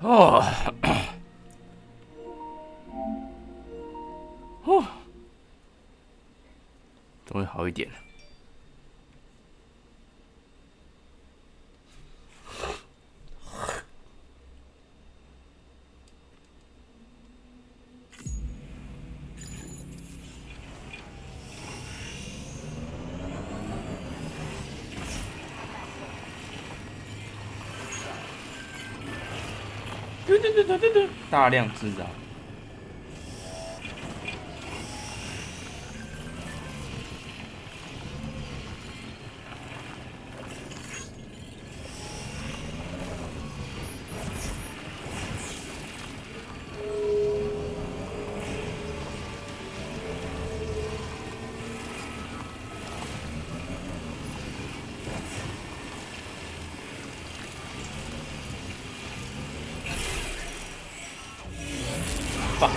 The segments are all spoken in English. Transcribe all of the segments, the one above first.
哦，哦，终于好一点了。对，大量制造。fuck。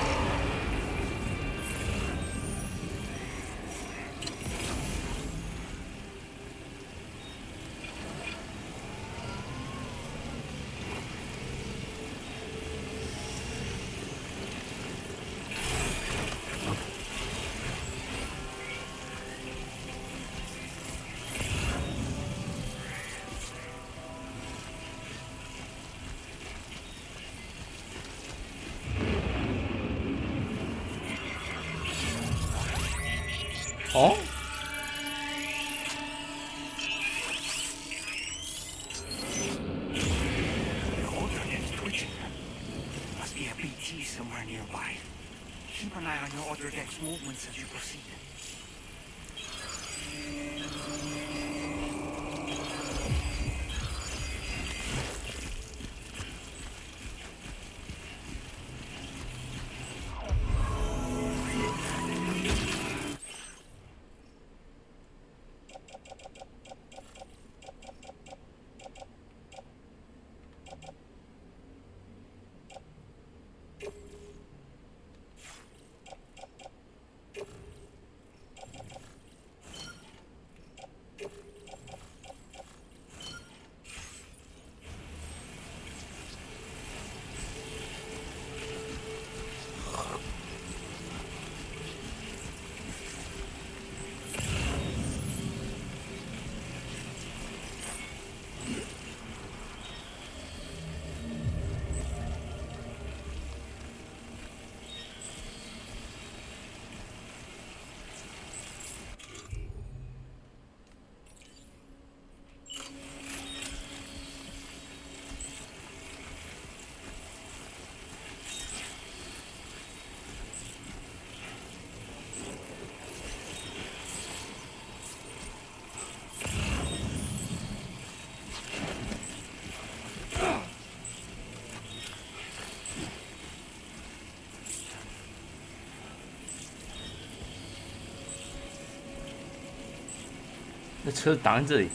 哦，Alternate twitching. Must be a BT somewhere nearby. Keep an eye on your other deck's movements as you proceed. 那车挡在这里。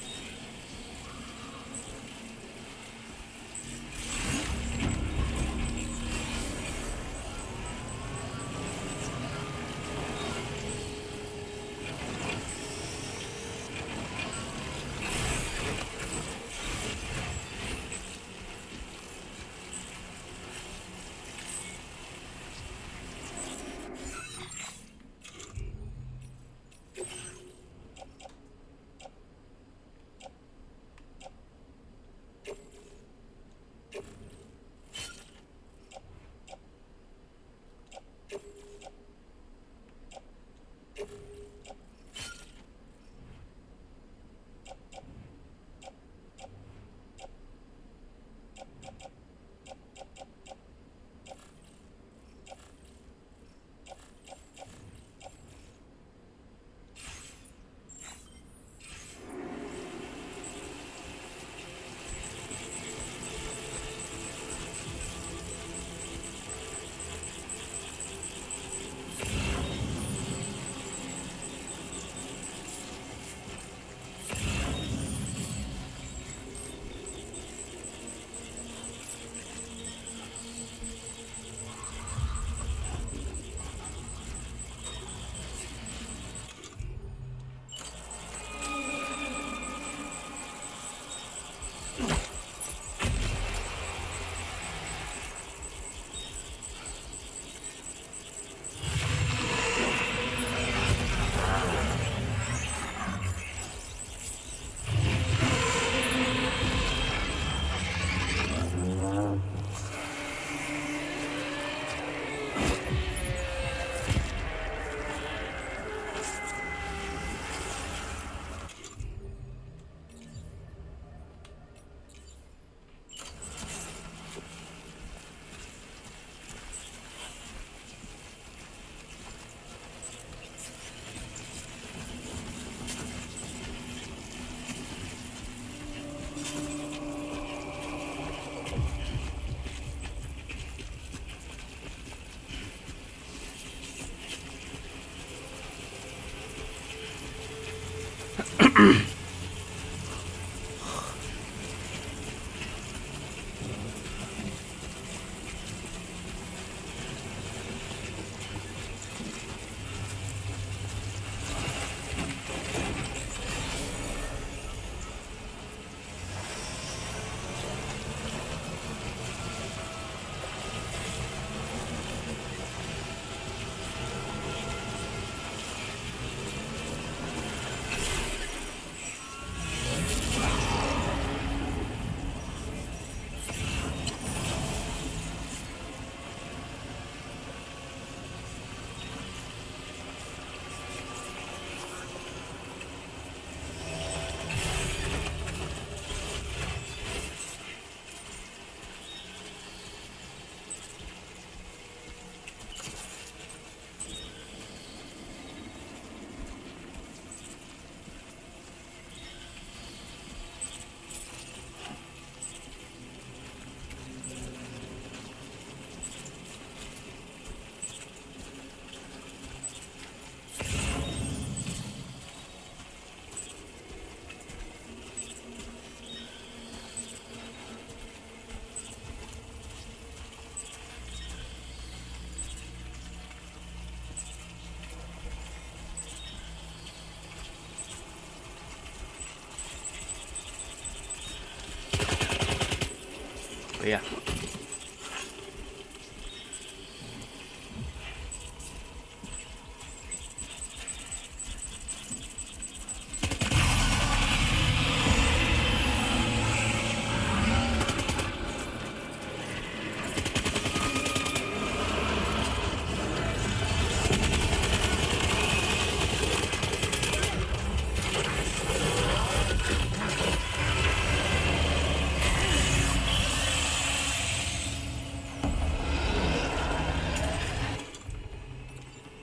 哎呀！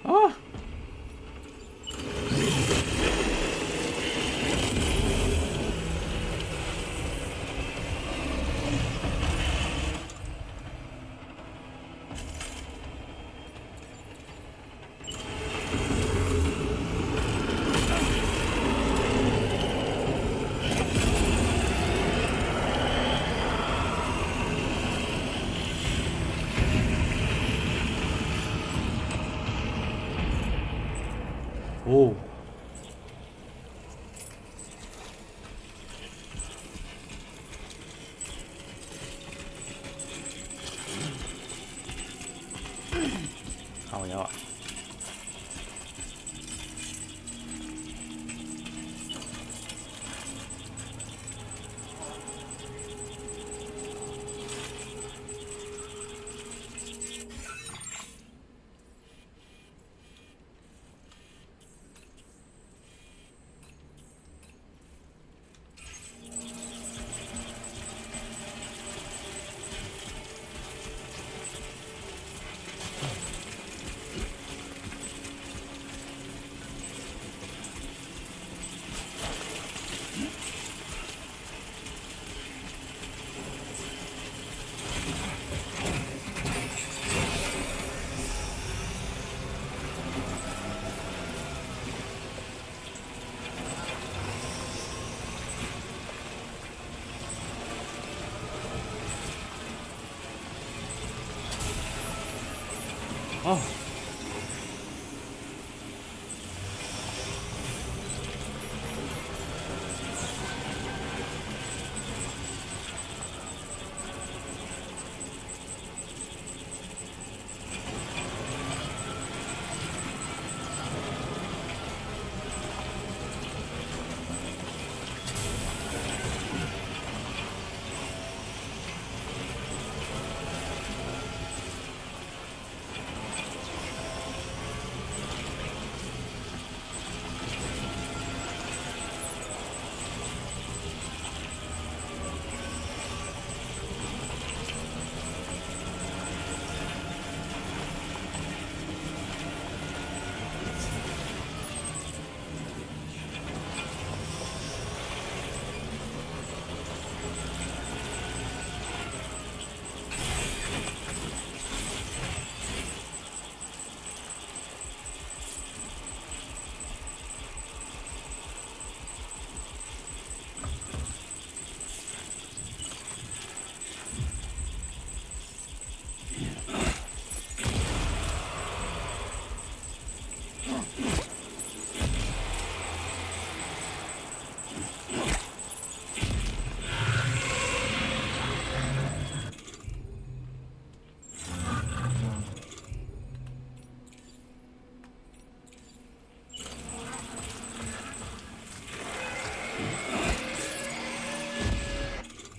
啊！哦，好呀！哦，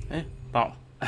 哎，爆了！哎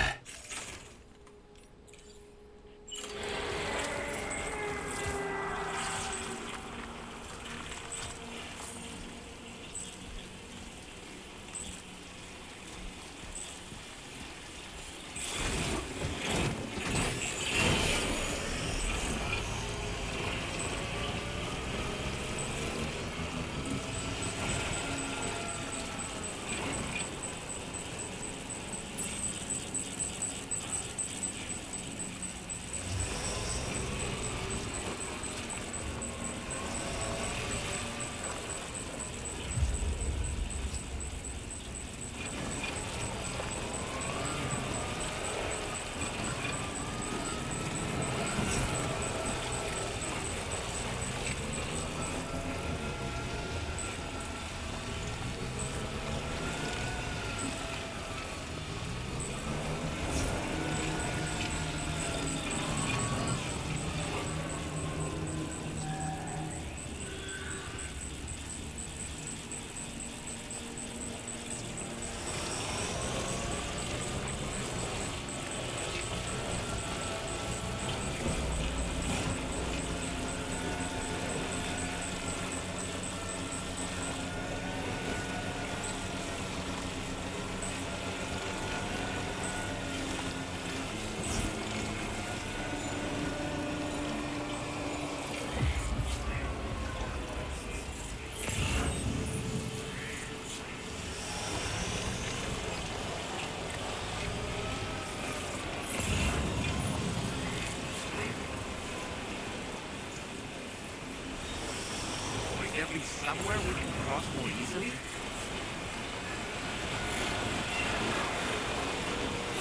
，Might there be somewhere we can cross more easily?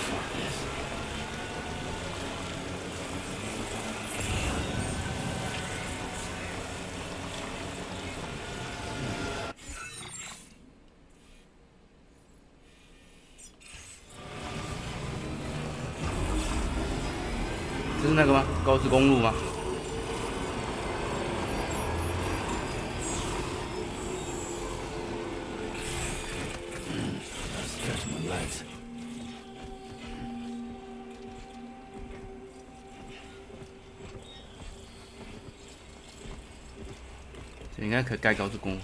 fuck this. 这是那个吗？高速公路吗？ Catch my legs. 这应该可以盖高速公路。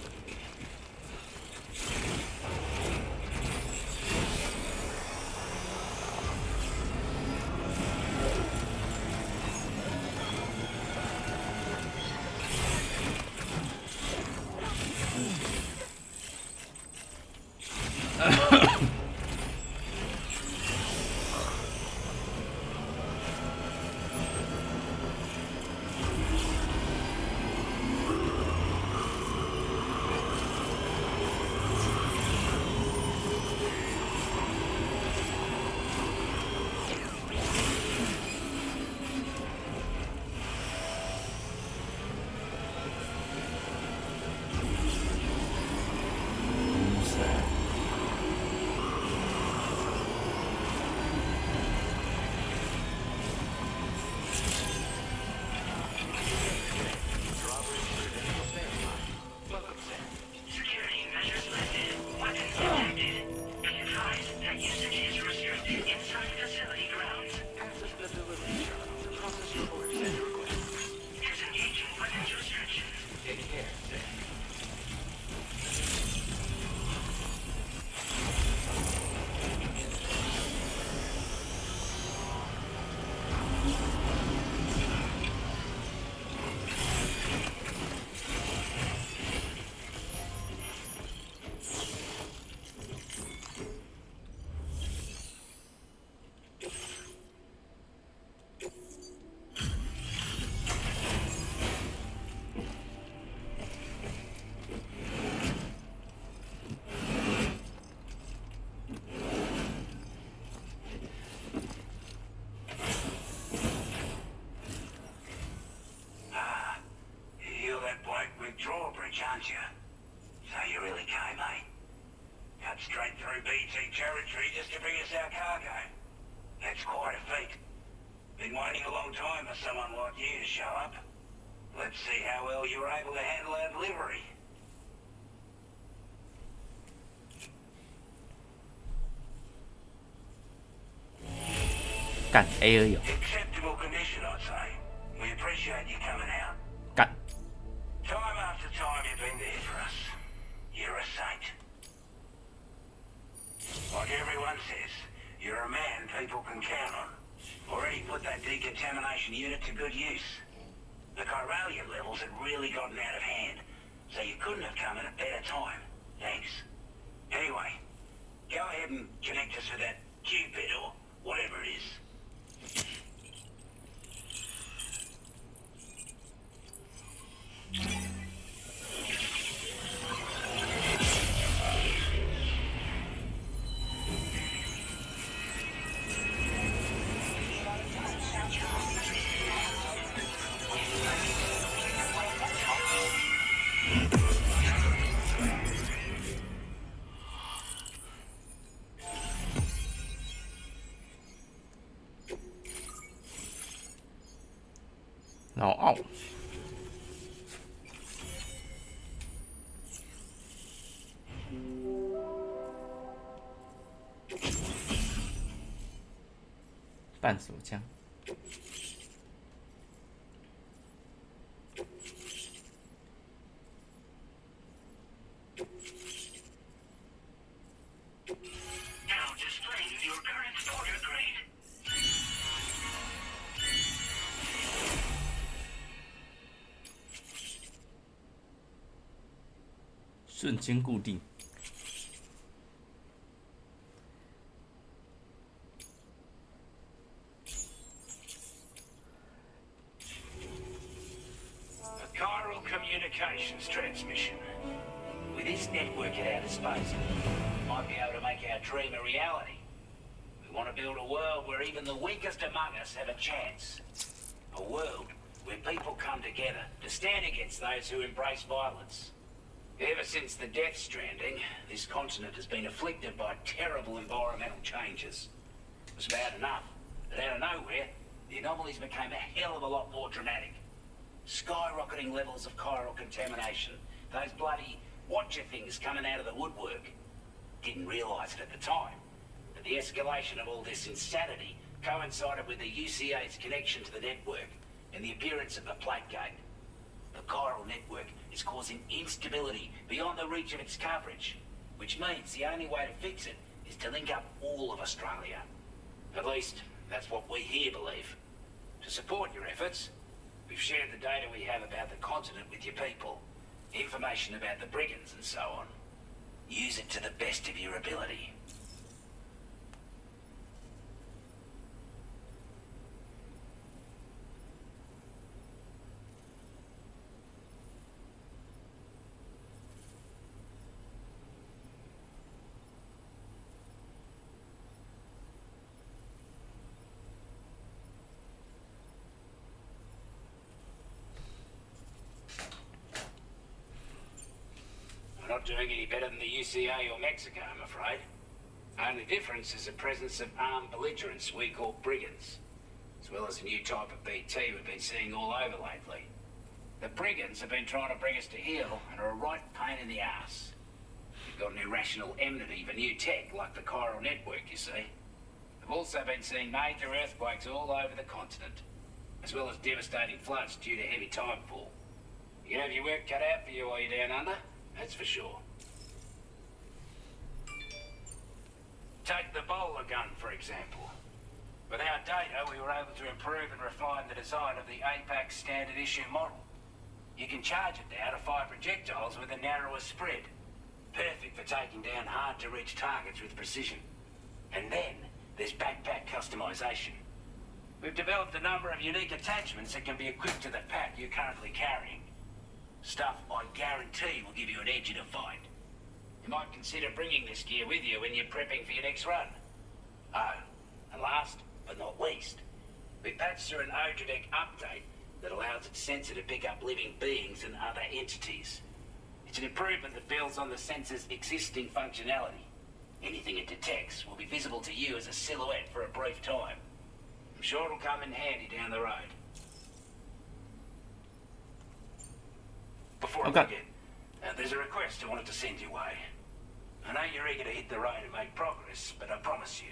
Who's that? Security measures lifted. Weapons detected. Be advised that usage is restricted inside facility grounds. Access the delivery terminal to process your orders and requests. Disengaging weapons restrictions. Take care, Sam. You're that bloke with drawbridge, aren't you? So you really came, eh? Cut straight through BT territory just to bring us our cargo. That's quite a feat. Been waiting a long time for someone like you to show up. Let's see how well you were able to handle our delivery. 干 A 而已哦， Acceptable condition, I'd say. We appreciate you coming out. 干 Time after time you've been there for us. You're a saint. Like everyone says, you're a man people can count on. Already put that decontamination unit to good use. The chiralium levels had really gotten out of hand, so you couldn't have come at a better time. Thanks. Anyway, go ahead and connect us with that Cupid or whatever it is.老奥，半手枪， Now displaying your current order grade. 瞬间固定。 A chiral communications transmission. With this network at our disposal, we might be able to make our dream a reality. We want to build a world where even the weakest among us have a chance. A world where people come together to stand against those who embrace violence. Ever since the Death Stranding, this continent has been afflicted by terrible environmental changes. It was bad enough, but out of nowhere, the anomalies became a hell of a lot more dramatic. Skyrocketing levels of chiral contamination, those bloody watcher things coming out of the woodwork. Didn't realise it at the time, but the escalation of all this insanity coincided with the UCA's connection to the network and the appearance of the plate gate. The chiral network is causing instability beyond the reach of its coverage, which means the only way to fix it is to link up all of Australia. At least, that's what we here believe. To support your efforts, we've shared the data we have about the continent with your people, information about the brigands and so on. Use it to the best of your ability. We're not doing any better than the UCA or Mexico, I'm afraid. Only difference is the presence of armed belligerents we call brigands, as well as a new type of BT we've been seeing all over lately. The brigands have been trying to bring us to heel and are a right pain in the ass. We've got an irrational enmity for new tech like the chiral network, you see. We've also been seeing major earthquakes all over the continent, as well as devastating floods due to heavy tidefall. You have your work cut out for you while you're down under, that's for sure. Take the bowler gun, for example. With our data, we were able to improve and refine the design of the APAC standard issue model. You can charge it now to fire projectiles with a narrower spread. Perfect for taking down hard-to-reach targets with precision. And then, there's backpack customization. We've developed a number of unique attachments that can be equipped to the pack you're currently carrying. Stuff I guarantee will give you an edge in a fight. You might consider bringing this gear with you when you're prepping for your next run. Oh, and last but not least, we patched through an Odradek update that allows its sensor to pick up living beings and other entities. It's an improvement that builds on the sensor's existing functionality. Anything it detects will be visible to you as a silhouette for a brief time. I'm sure it'll come in handy down the road. Before I Okay. forget, there's a request I wanted to send your way. I know you're eager to hit the road and make progress, but I promise you,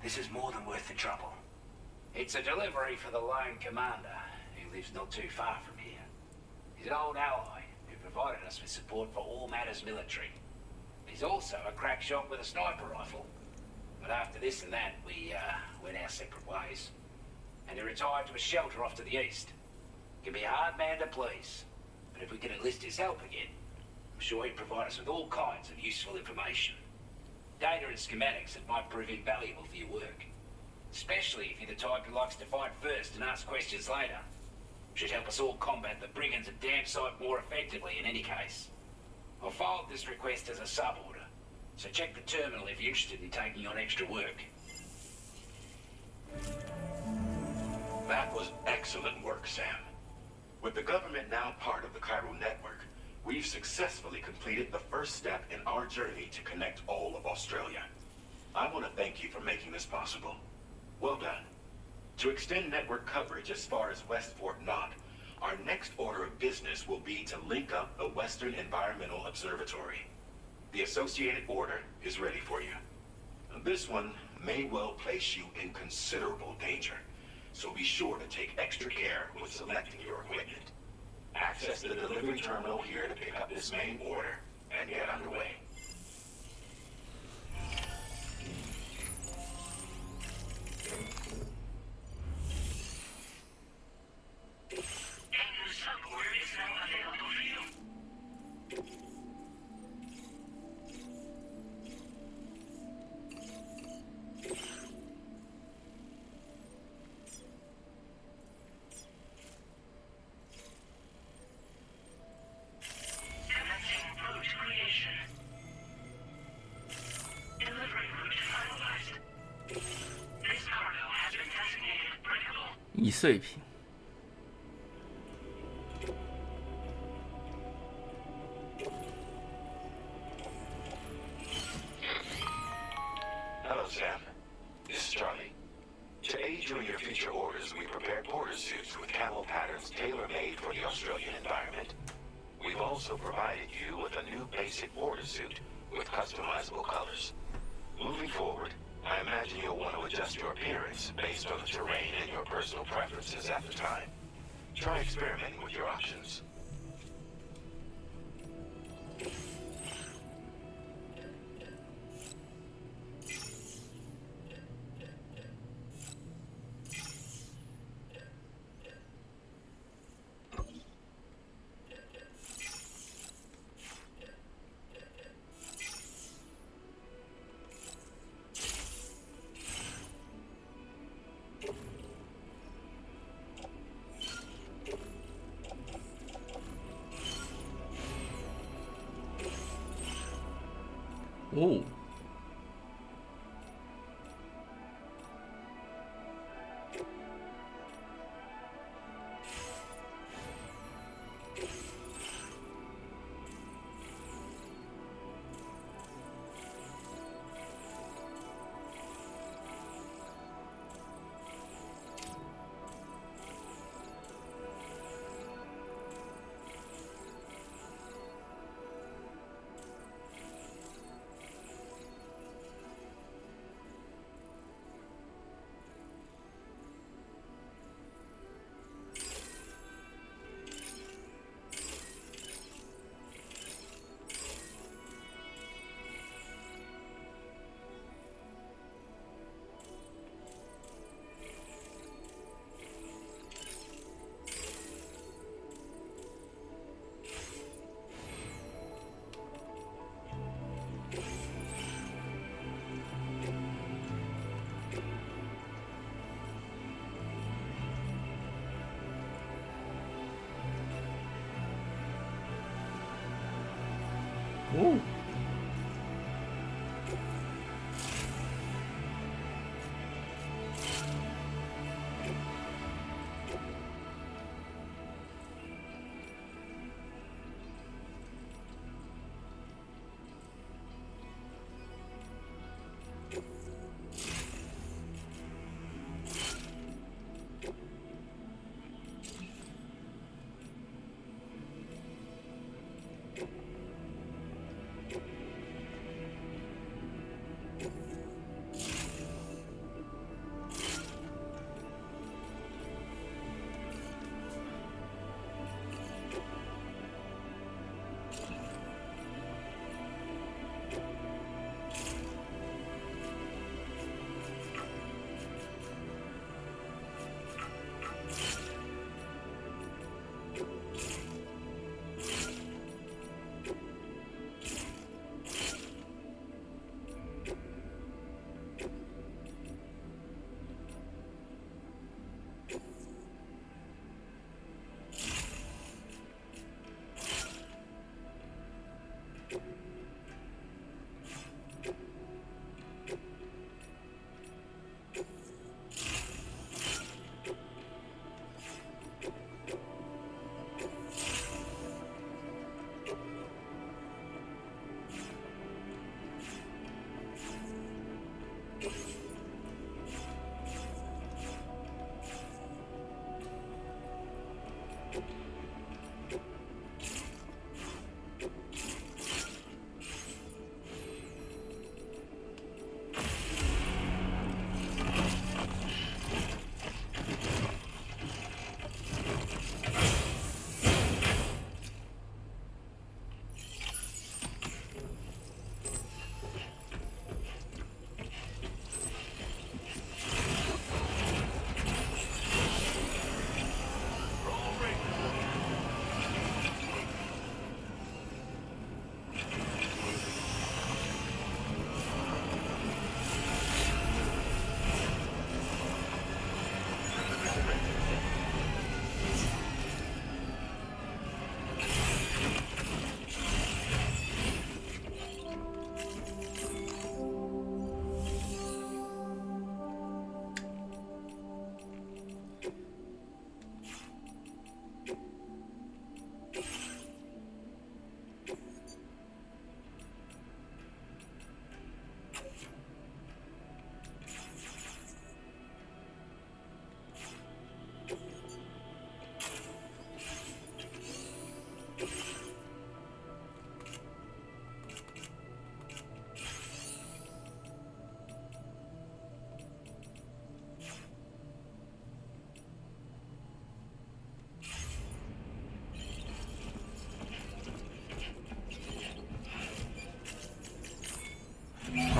this is more than worth the trouble. It's a delivery for the lone commander, who lives not too far from here. He's an old ally who provided us with support for all matters military. He's also a crack shot with a sniper rifle. But after this and that, we went our separate ways. And he retired to a shelter off to the east. Can be a hard man to please, but if we can enlist his help again, I'm sure he'd provide us with all kinds of useful information. Data and schematics that might prove invaluable for your work. Especially if you're the type who likes to fight first and ask questions later. Should help us all combat the brigands a damn sight more effectively in any case. I'll filed this request as a sub-order, so check the terminal if you're interested in taking on extra work. That was excellent work, Sam. With the government now part of the Cairo network, we've successfully completed the first step in our journey to connect all of Australia. I want to thank you for making this possible. Well done. To extend network coverage as far as West Fort Knott, our next order of business will be to link up the Western Environmental Observatory. The associated order is ready for you. This one may well place you in considerable danger, so be sure to take extra care with selecting your equipment. Access the delivery terminal here to pick up this main order and get underway.易碎品。Hello, Sam. This is Charlie. To aid you in your future orders, we prepared border suits with camel patterns tailor-made for the Australian environment. We've also provided you with a new basic border suit with customizable colors. Moving forward, I imagine you'll want to adjust your appearance based on the terrain and your personal preferences at the time. Try experimenting with your options.哦，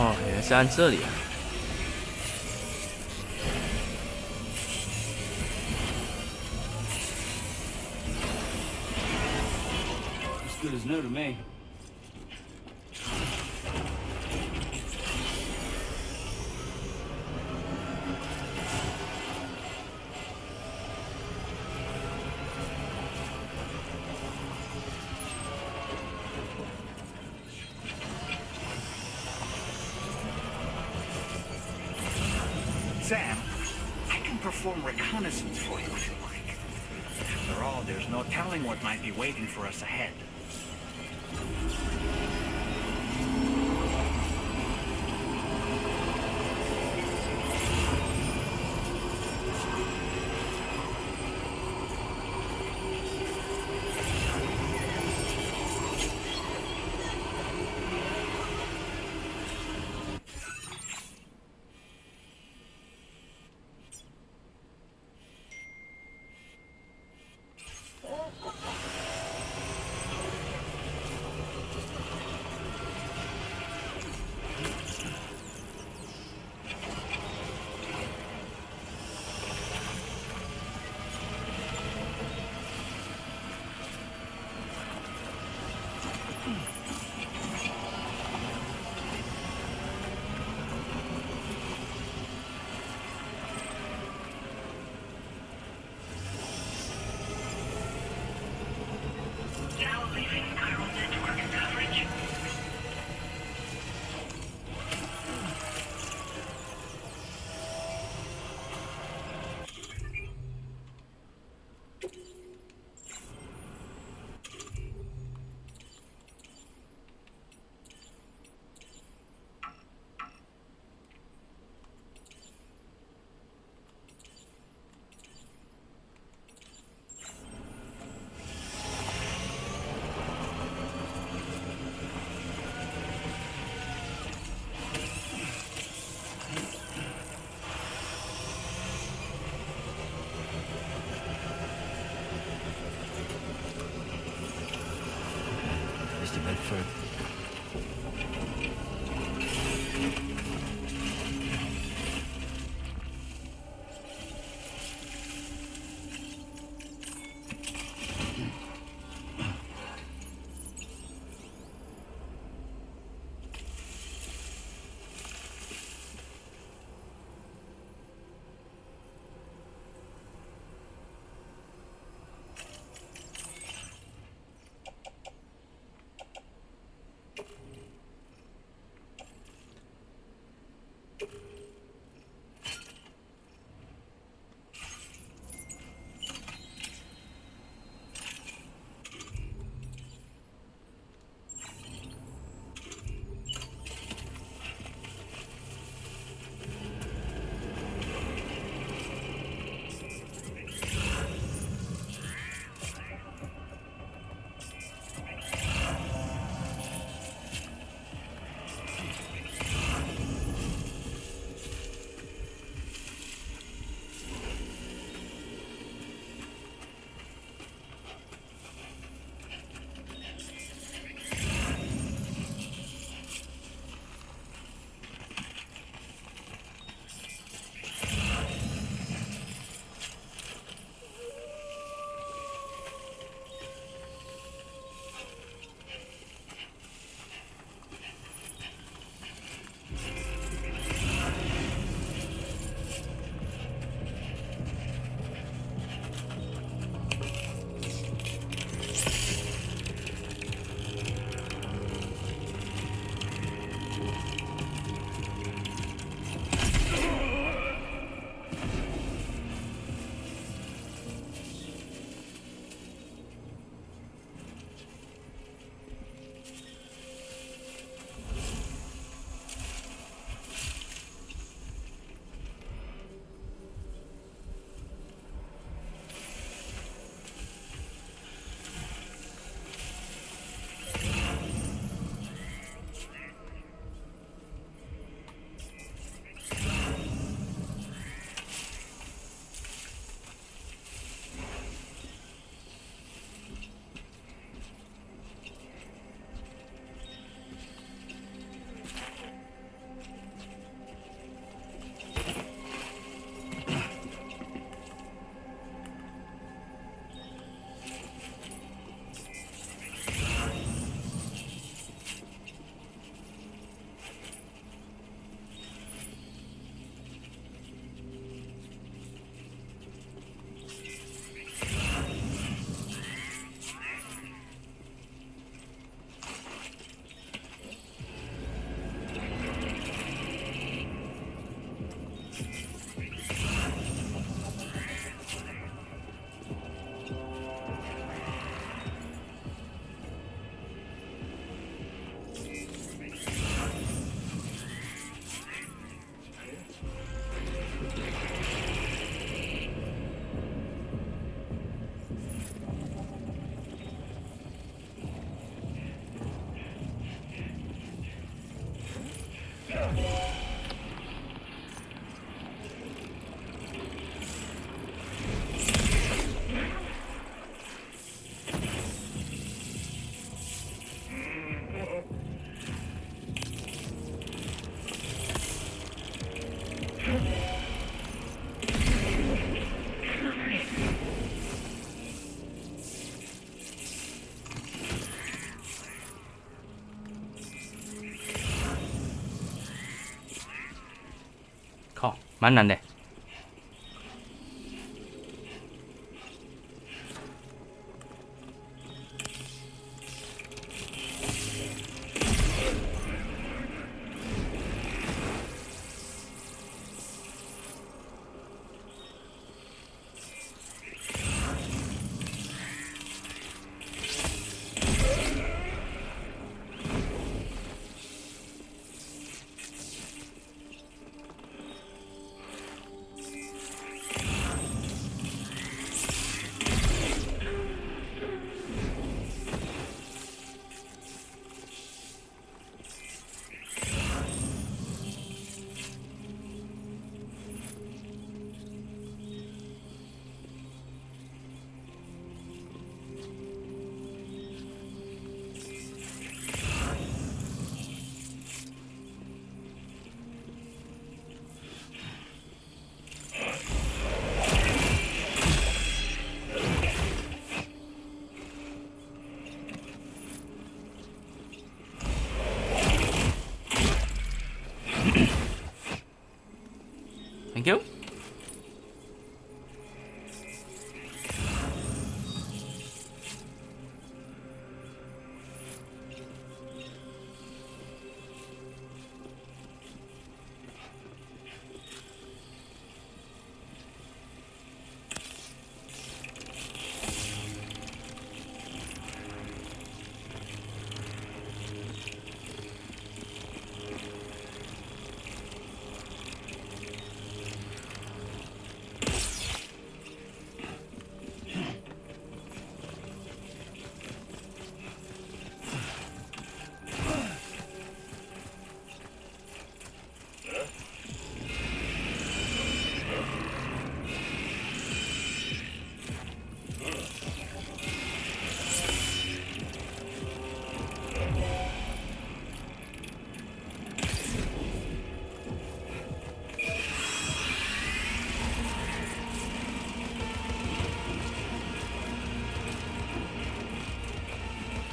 哦，原来是按这里啊。As good as new to me. Sam, I can perform reconnaissance for you if you like. After all, there's no telling what might be waiting for us ahead. Now leaving chiral network coverage. Mr. Bedford. 靠，蛮难的。Thank you.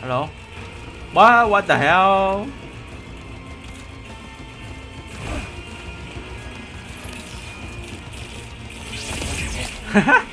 Hello? What the hell? Haha.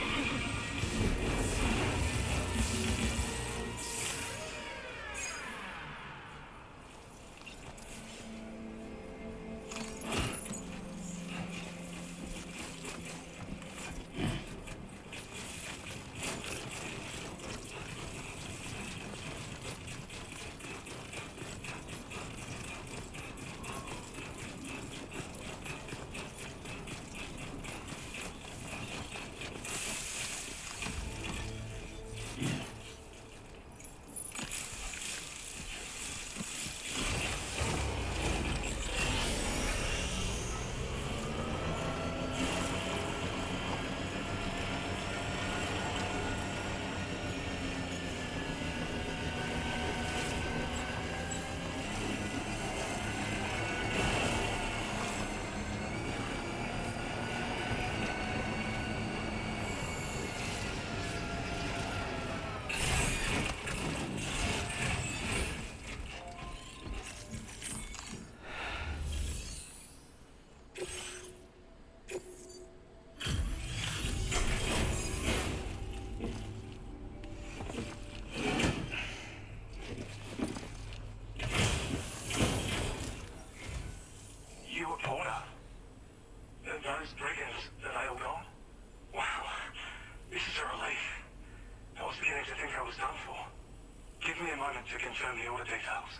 To confirm the order details.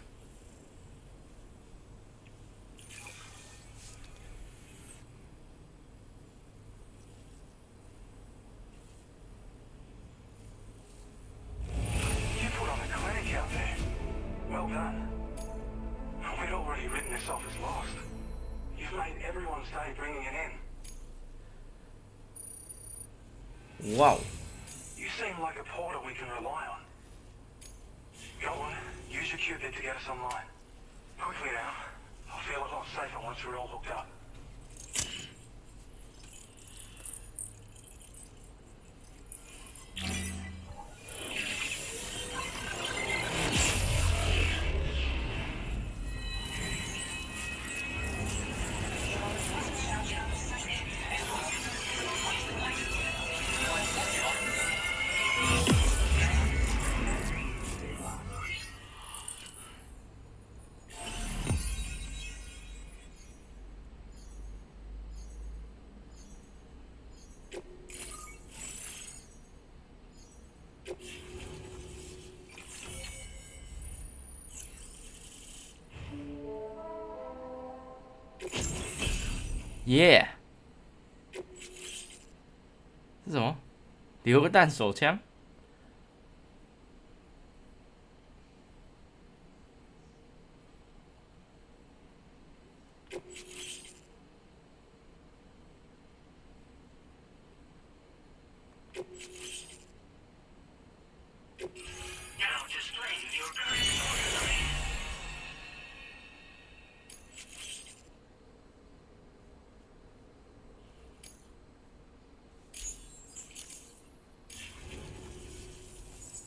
You put on a clinic out there. Well done. We'd already written this off as lost. stay bringing it in. Wow. You seem like a porter we can rely on. Go on, use your qubit to get us online. Quickly now. I'll feel a lot safer once we're all hooked up. Yeah， 是什么？榴弹手枪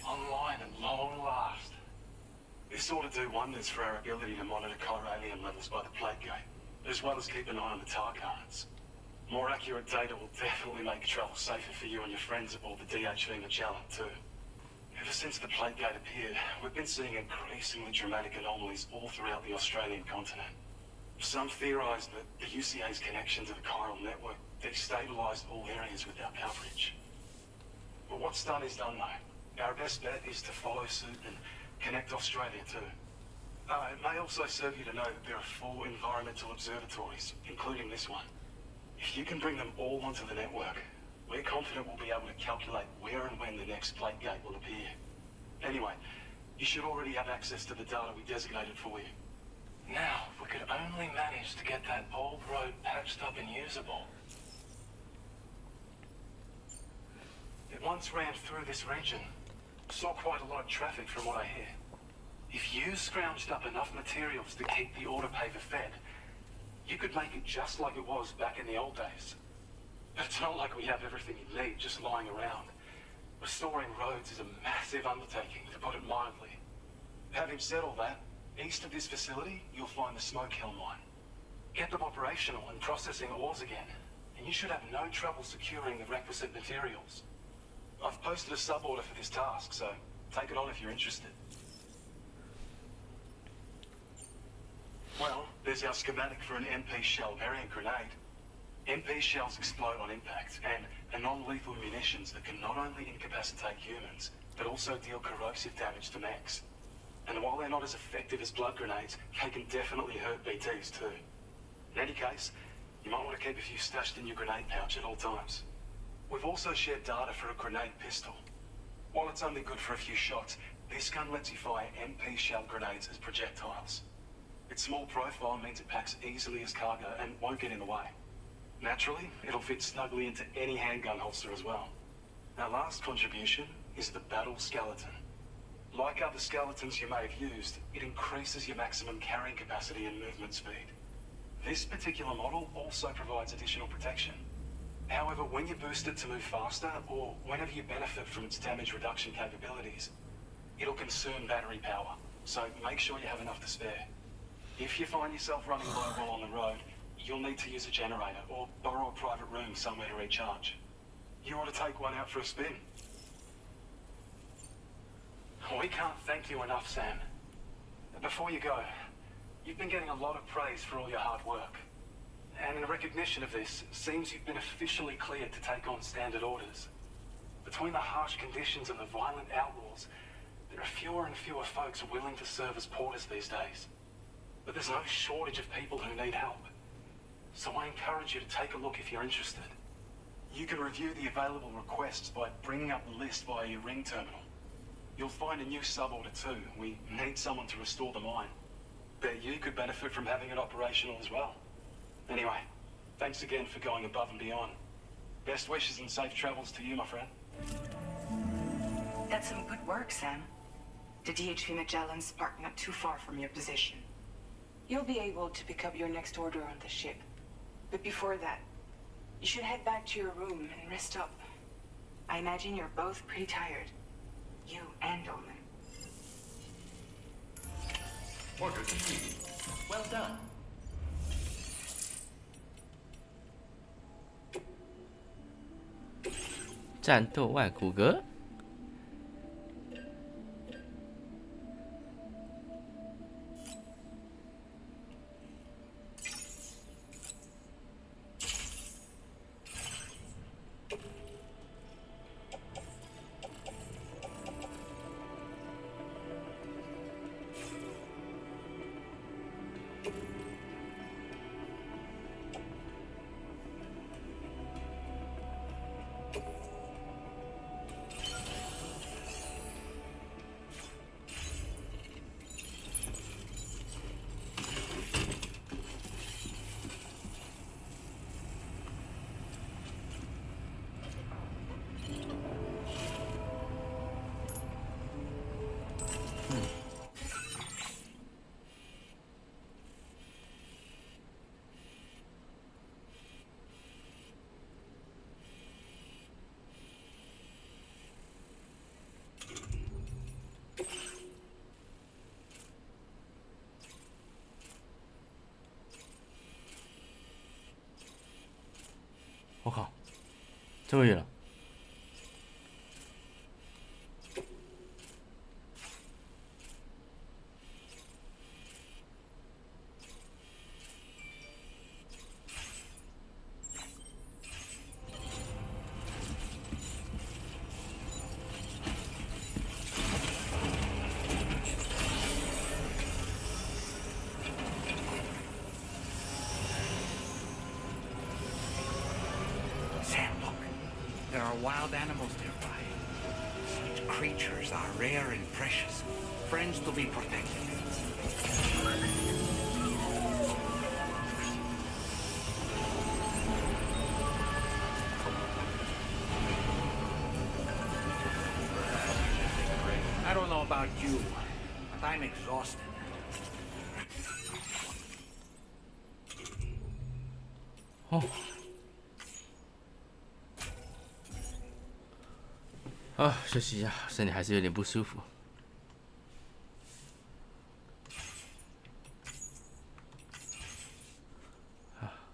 ？Online at long last. This ought to do wonders for our ability to monitor chiralium levels by the plague gate, as well as keep an eye on the tar currents. More accurate data will definitely make travel safer for you and your friends aboard the DHV Magellan too. Ever since the plague gate appeared, we've been seeing increasingly dramatic anomalies all throughout the Australian continent. Some theorise that the UCA's connection to the chiral network destabilised all areas with our coverage. But what's done is done though. Our best bet is to follow suit and connect Australia too. It may also serve you to know that there are 4 environmental observatories, including this one. If you can bring them all onto the network, we're confident we'll be able to calculate where and when the next plague gate will appear. Anyway, you should already have access to the data we designated for you. Now, if we could only manage to get that old road patched up and usable. It once ran through this region. Saw quite a lot of traffic from what I hear. If you scrounged up enough materials to keep the autopaver fed, you could make it just like it was back in the old days. But it's not like we have everything you need just lying around. Restoring roads is a massive undertaking, to put it mildly. Having said all that, east of this facility, you'll find the Smoke Hill mine. Get them operational and processing ores again, and you should have no trouble securing the requisite materials. I've posted a sub-order for this task, so take it on if you're interested. Well, there's our schematic for an MP shell variant grenade. MP shells explode on impact, and are non-lethal munitions that can not only incapacitate humans, but also deal corrosive damage to mechs. And while they're not as effective as blood grenades, they can definitely hurt BTs too. In any case, you might want to keep a few stashed in your grenade pouch at all times. We've also shared data for a grenade pistol. While it's only good for a few shots, this gun lets you fire MP shell grenades as projectiles. Its small profile means it packs easily as cargo and won't get in the way. Naturally, it'll fit snugly into any handgun holster as well. Our last contribution is the battle skeleton. Like other skeletons you may have used, it increases your maximum carrying capacity and movement speed. This particular model also provides additional protection. However, when you boost it to move faster, or whenever you benefit from its damage reduction capabilities, it'll consume battery power, so make sure you have enough to spare. If you find yourself running low while on the road, you'll need to use a generator or borrow a private room somewhere to recharge. You ought to take one out for a spin. We can't thank you enough, Sam. Before you go, you've been getting a lot of praise for all your hard work. And in recognition of this, it seems you've been officially cleared to take on standard orders. Between the harsh conditions and the violent outlaws, there are fewer and fewer folks willing to serve as porters these days. But there's no shortage of people who need help. So I encourage you to take a look if you're interested. You can review the available requests by bringing up the list via your ring terminal. You'll find a new sub-order too. We need someone to restore the mine. Bet you could benefit from having it operational as well. Anyway, Thanks again for going above and beyond. Best wishes and safe travels to you, my friend. That's some good work, Sam. The DHP Magellan's spark not too far from your position. You'll be able to pick up your next order on the ship. But before that, you should head back to your room and rest up. I imagine you're both pretty tired. You and Olin. Order completed. Well done. 战斗外骨骼。我靠，这么远了！Sam, look. There are wild animals nearby. Such creatures are rare and precious. Friends to be protected. I don't know about you, but I'm exhausted. 哦，啊，休息一下，身体还是有点不舒服。